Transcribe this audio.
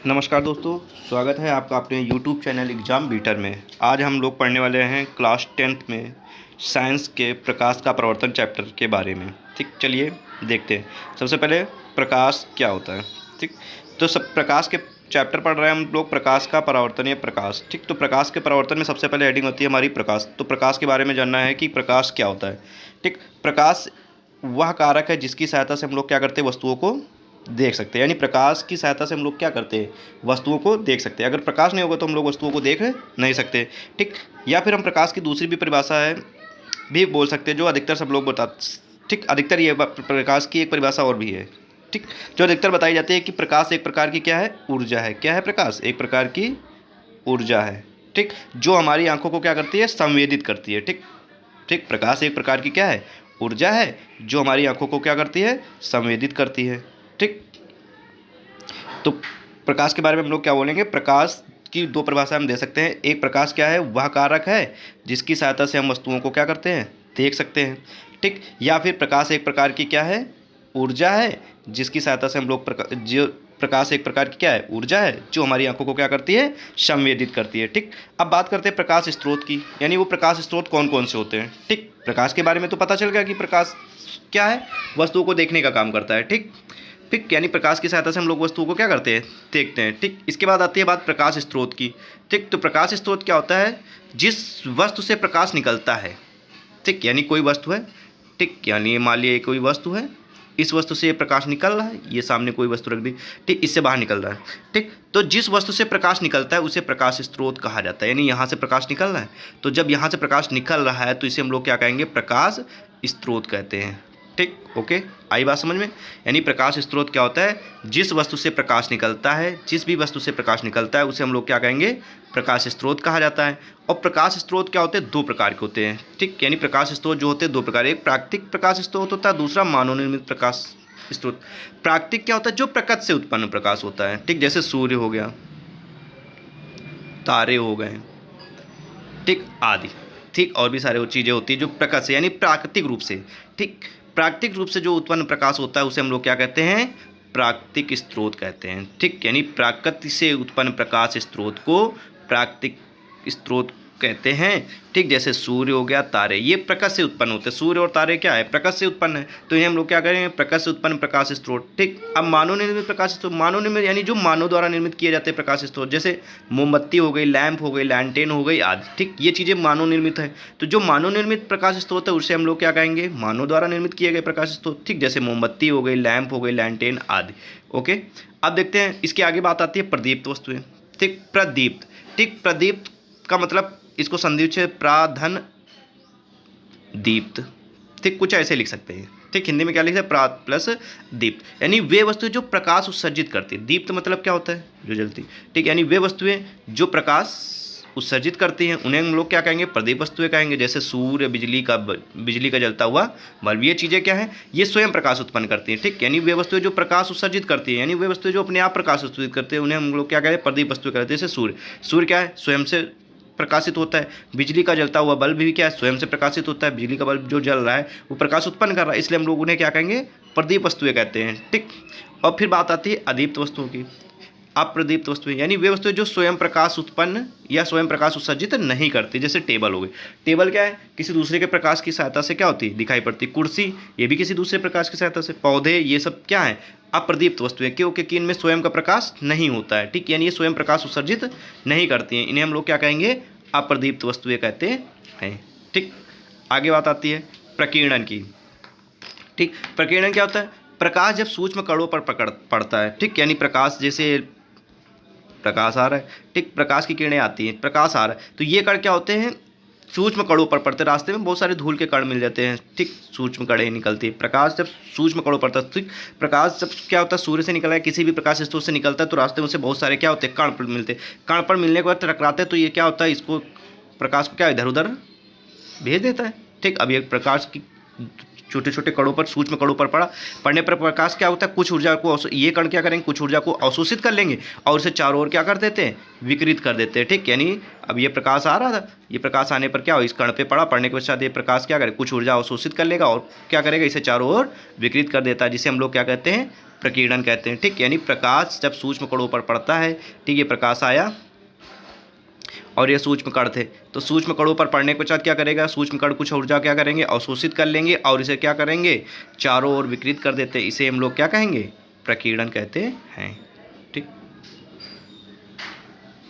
नमस्कार दोस्तों, स्वागत है आपका अपने YouTube चैनल एग्ज़ाम बीटर में। आज हम लोग पढ़ने वाले हैं क्लास 10th में साइंस के प्रकाश का प्रवर्तन चैप्टर के बारे में। ठीक, चलिए देखते हैं। सबसे पहले प्रकाश क्या होता है। ठीक, तो सब प्रकाश के चैप्टर पढ़ रहे हैं हम लोग, प्रकाश का परावर्तन या प्रकाश। ठीक, तो प्रकाश के परावर्तन में सबसे पहले हेडिंग होती है हमारी प्रकाश। तो प्रकाश के बारे में जानना है कि प्रकाश क्या होता है। ठीक, प्रकाश वह कारक है जिसकी सहायता से हम लोग क्या करते हैं, वस्तुओं को देख सकते हैं। यानी प्रकाश की सहायता से हम लोग क्या करते हैं, वस्तुओं को देख सकते हैं। अगर प्रकाश नहीं होगा तो हम लोग वस्तुओं को देख नहीं सकते। ठीक, या फिर हम प्रकाश की दूसरी भी परिभाषा है भी बोल सकते हैं, जो अधिकतर सब लोग बता। ठीक, अधिकतर ये प्रकाश की एक परिभाषा और भी है। ठीक, जो अधिकतर बताई जाती है कि प्रकाश एक प्रकार की क्या है, ऊर्जा है। क्या है प्रकाश? एक प्रकार की ऊर्जा है। ठीक, जो हमारी आंखों को क्या करती है, संवेदित करती है। ठीक ठीक, प्रकाश एक प्रकार की क्या है, ऊर्जा है, जो हमारी आंखों को क्या करती है, संवेदित करती है। ठीक, तो प्रकाश के बारे में हम लोग क्या बोलेंगे, प्रकाश की दो परिभाषा हम दे सकते हैं। एक, प्रकाश क्या है, वह कारक है जिसकी सहायता से हम वस्तुओं को क्या करते हैं, देख सकते हैं। ठीक, या फिर प्रकाश एक प्रकार की क्या है, ऊर्जा है, जिसकी सहायता से हम लोग प्रकाश एक प्रकार की क्या है, ऊर्जा है, जो हमारी आंखों को क्या करती है, संवेदित करती है। ठीक, अब बात करते हैं प्रकाश स्रोत की, यानी वो प्रकाश स्रोत कौन कौन से होते हैं। ठीक, प्रकाश के बारे में तो पता चल गया कि प्रकाश क्या है, वस्तुओं को देखने का काम करता है। ठीक ठीक, यानी प्रकाश की सहायता से हम लोग वस्तुओं को क्या करते हैं, देखते हैं। ठीक, इसके बाद आती है बात प्रकाश स्रोत की। ठीक, तो प्रकाश स्रोत क्या होता है, जिस वस्तु से प्रकाश निकलता है। ठीक, यानी कोई वस्तु है। ठीक, यानी मान लिया कोई वस्तु है, इस वस्तु से प्रकाश निकल रहा है, ये सामने कोई वस्तु रख दी। ठीक, इससे बाहर निकल रहा है। ठीक, तो जिस वस्तु से प्रकाश निकलता है उसे प्रकाश स्रोत कहा जाता है। यानी यहाँ से प्रकाश निकल रहा है, तो जब यहाँ से प्रकाश निकल रहा है तो इसे हम लोग क्या कहेंगे, प्रकाश स्रोत कहते हैं। ठीक, ओके, आई बात समझ में। यानी प्रकाश स्रोत क्या होता है, जिस वस्तु से प्रकाश निकलता है, जिस भी वस्तु से प्रकाश निकलता है उसे हम लोग क्या कहेंगे, प्रकाश स्रोत कहा जाता है। और प्रकाश स्रोत क्या होते हैं, दो प्रकार के होते हैं। ठीक, यानी प्रकाश स्रोत जो होते हैं दो प्रकार, एक प्राकृतिक प्रकाश स्रोत होता है, दूसरा मानव निर्मित प्रकाश स्रोत। प्राकृतिक क्या होता है, जो प्रकृति से उत्पन्न प्रकाश होता है। ठीक, जैसे सूर्य हो गया, तारे हो गए, ठीक, आदि। ठीक, और भी सारे वो चीज़ें होती हैं जो प्रकृति से, यानी प्राकृतिक रूप से। ठीक, प्राकृतिक रूप से जो उत्पन्न प्रकाश होता है उसे हम लोग क्या कहते हैं, प्राकृतिक स्रोत कहते हैं। ठीक, यानी प्रकृति से उत्पन्न प्रकाश स्रोत को प्राकृतिक स्रोत कहते हैं। ठीक, जैसे सूर्य हो गया, तारे, ये प्रकाश से उत्पन्न होते हैं। सूर्य और तारे क्या है, प्रकाश से उत्पन्न है, तो इन्हें हम लोग क्या करेंगे, प्रकाश से उत्पन्न प्रकाश स्रोत। ठीक, अब मानव निर्मित प्रकाश स्रोत, मानव निर्मित यानी जो मानव द्वारा निर्मित किए जाते हैं प्रकाश स्रोत, जैसे मोमबत्ती हो गई, लैंप हो गई, लैंटेन हो गई आदि। ठीक, ये चीज़ें मानव निर्मित है। तो जो मानव निर्मित प्रकाश स्रोत है उसे हम लोग क्या कहेंगे, मानव द्वारा निर्मित किए गए प्रकाश स्रोत। ठीक, जैसे मोमबत्ती हो गई, लैंप हो गई, लैंटेन आदि। ओके, अब देखते हैं इसके आगे बात आती है प्रदीप्त वस्तुएं। ठीक, प्रदीप्त। ठीक, प्रदीप्त का मतलब, इसको संधि से प्राधन दीप्त। ठीक, कुछ ऐसे लिख सकते हैं। ठीक, हिंदी में क्या लिखते हैं, प्रा प्लस दीप्त, यानी वे वस्तुएं जो प्रकाश उत्सर्जित करती है। दीप्त मतलब क्या होता है, जो जलती। ठीक, यानी वे वस्तुएं जो प्रकाश उत्सर्जित करती हैं उन्हें हम लोग क्या कहेंगे, प्रदीप वस्तुएं कहेंगे। जैसे सूर्य, बिजली का जलता हुआ बल्ब, ये चीज़ें क्या है, ये स्वयं प्रकाश उत्पन्न करती हैं। ठीक, यानी वे वस्तुएं जो प्रकाश उत्सर्जित करती हैं, यानी वे वस्तुएं जो अपने आप प्रकाश उत्सर्जित करते हैं उन्हें हम लोग क्या कहें, प्रदीप वस्तुएं कहते हैं। जैसे सूर्य, सूर्य क्या है, स्वयं से प्रकाशित होता है। बिजली का जलता हुआ बल्ब भी क्या है, स्वयं से प्रकाशित होता है। बिजली का बल्ब जो जल रहा है वो प्रकाश उत्पन्न कर रहा है, इसलिए हम लोग उन्हें क्या कहेंगे, प्रदीप वस्तुएं कहते हैं। ठीक, और फिर बात आती है अदीप्त वस्तुओं की। अप्रदीप्त वस्तुएं, यानी वे वस्तुएं जो स्वयं प्रकाश उत्पन्न या स्वयं प्रकाश उत्सर्जित नहीं करती। जैसे टेबल हो गई, टेबल क्या है, किसी दूसरे के प्रकाश की सहायता से क्या होती है, दिखाई पड़ती। कुर्सी, ये भी किसी दूसरे प्रकाश की सहायता से। पौधे, ये सब क्या है, अप्रदीप्त वस्तुएं, क्योंकि इनमें स्वयं का प्रकाश नहीं होता है। ठीक, यानी ये स्वयं प्रकाश उत्सर्जित नहीं करती हैं, इन्हें हम लोग क्या कहेंगे, अप्रदीप्त वस्तुएं कहते हैं। ठीक, आगे बात आती है प्रकीर्णन की। ठीक, प्रकीर्णन क्या होता है, प्रकाश जब सूक्ष्म कणों पर पड़ता है। ठीक, यानी प्रकाश, जैसे प्रकाश आ रहा है, ठीक, प्रकाश की किरणें आती हैं, प्रकाश आ रहा है, तो ये कण क्या होते हैं, सूक्ष्म कणों पर पड़ते हैं। रास्ते में बहुत सारे धूल के कण मिल जाते हैं। ठीक, सूक्ष्म कणें निकलती है। प्रकाश जब सूक्ष्म कणों पर पड़ता है, ठीक, प्रकाश जब क्या होता है, सूर्य से निकला है, किसी भी प्रकाश स्रोत से निकलता है, तो रास्ते में उसे बहुत सारे क्या होते हैं, कण मिलते हैं। कण पर मिलने के बाद टकराते हैं, तो ये क्या होता है, इसको प्रकाश को क्या इधर उधर भेज देता है। ठीक, अब ये प्रकाश की छोटे छोटे कणों पर, सूक्ष्म कणों पर पड़ने पर प्रकाश क्या होता है, कुछ ऊर्जा को ये कण क्या करेंगे, कुछ ऊर्जा को अवशोषित कर लेंगे और इसे चारों ओर क्या कर देते हैं, विकिरित कर देते हैं। ठीक, यानी अब ये प्रकाश आ रहा था, ये प्रकाश आने पर क्या हो, इस कण पे पड़ने के पश्चात ये प्रकाश क्या करे, कुछ ऊर्जा अवशोषित कर लेगा और क्या करेगा, इसे चारों ओर विकिरित कर देता है, जिसे हम लोग क्या कहते हैं, प्रकीर्णन कहते हैं। ठीक, यानी प्रकाश जब सूक्ष्म कणों पर पड़ता है, ठीक, ये प्रकाश आया और ये सूक्ष्म कण थे, तो सूक्ष्म कणों पर पड़ने के पश्चात क्या करेगा, सूक्ष्म कण कुछ ऊर्जा क्या करेंगे, अवशोषित कर लेंगे और इसे क्या करेंगे, चारों ओर विकिरित कर देते हैं। इसे हम लोग क्या कहेंगे, प्रकीर्णन कहते हैं।